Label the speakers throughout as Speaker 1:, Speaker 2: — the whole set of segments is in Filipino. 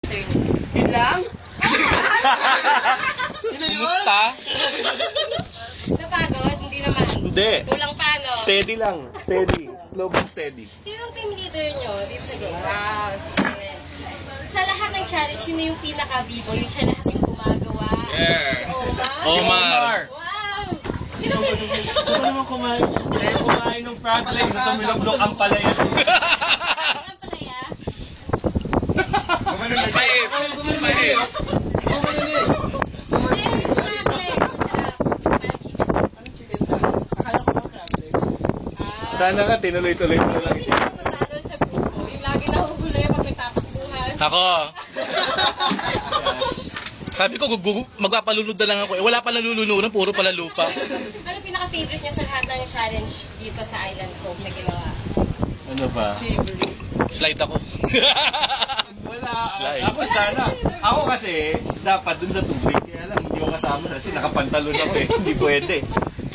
Speaker 1: leader niyo?
Speaker 2: Yun lang?
Speaker 3: Kumusta?
Speaker 1: Napagod? Hindi naman.
Speaker 3: Hindi.
Speaker 1: Kulang pa, no?
Speaker 3: Steady lang. Steady. Slow but steady.
Speaker 1: Sino yung team leader niyo dito sa game? Wow, sige. Sa lahat ng challenge, sino yung pinaka-vivo? Yung siya lahat yung gumagawa?
Speaker 3: Yeah.
Speaker 1: Si Omar?
Speaker 3: Omar.
Speaker 1: Wow! Sino
Speaker 2: Ito naman kumain. Kumain ng frog legs. Ito minabdok ang palaya.
Speaker 1: ang palaya?
Speaker 3: Mait. Mait.
Speaker 1: Hindi, yung frog legs. Masarap. Parang chicken.
Speaker 2: Anong chicken na? Akala ko mga crab legs.
Speaker 3: Sana nga, tinuloy-tuloy mo na lang.
Speaker 1: Hindi sila matalo sa grupo. Yung lagi nahuhuli pag nagtatakbuhan.
Speaker 3: Ako. Sabi ko, magpapalunod na lang ako. Eh, wala pa nalulununan, puro pala lupa.
Speaker 1: Ano pinaka-favorite niyo sa lahat ng challenge dito sa Island Cove na ginawa?
Speaker 3: Ano ba? Slide ako.
Speaker 2: Wala.
Speaker 3: Slide.
Speaker 2: Tapos sana. Ako kasi, dapat dun sa tubig. Kaya lang, hindi ko kasama kasi nakapantalon ako eh. Hindi pwede.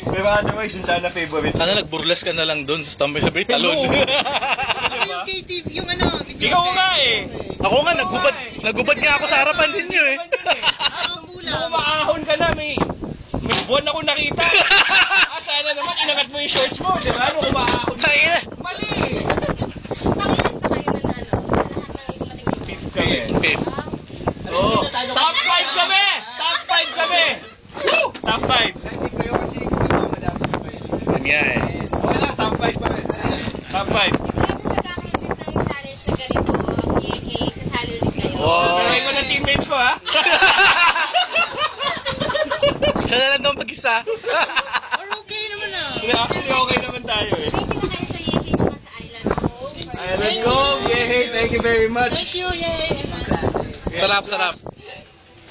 Speaker 2: Pero otherwise, yun sana favorite.
Speaker 3: Sana nagburlas ka na lang doon sa tambay-sabay talon.
Speaker 4: Yung KTV, yung ano, video.
Speaker 2: Ikaw nga eh.
Speaker 3: Ako nga, nagubad nga ako sa harapan ninyo eh.
Speaker 2: Kung maahon ka na, may buwan ako nakita. Sana naman, inangat mo yung shorts mo. Di ba? Nung maahon ka.
Speaker 3: Sa'yo
Speaker 2: Mali!
Speaker 1: Pakilan pa kayo nanalo sa lahat ng dumating dito?
Speaker 2: Fifth kami.
Speaker 3: Fifth.
Speaker 2: Oo. Top 5 kami! Top 5 kami! Woo! Top 5.
Speaker 3: Yan nga eh.
Speaker 2: Wala, top 5 pa rin. Top 5.
Speaker 1: Kaya po magkakaroon din ng challenge na ganito, ang EK, sasali ulit kayo.
Speaker 3: Wow.
Speaker 2: Gawin ko ng teammates ko ha.
Speaker 3: Siya na lang daw mag-isa.
Speaker 4: Or okay naman ah.
Speaker 2: Actually, okay naman tayo eh.
Speaker 1: Thank you na kayo sa EK tsaka sa Island Cove.
Speaker 2: Let's go! Yay! Thank you very much.
Speaker 4: Thank you, yay!
Speaker 3: Sarap, sarap.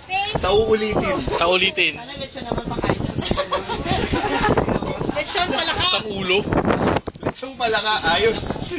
Speaker 1: Thank you.
Speaker 2: Sa uulitin.
Speaker 3: Sa ulitin.
Speaker 4: Sana lechon naman pakain sa susunod. Lechon pala ka!
Speaker 3: Isang ulo.
Speaker 2: Lechong pala ka, ayos.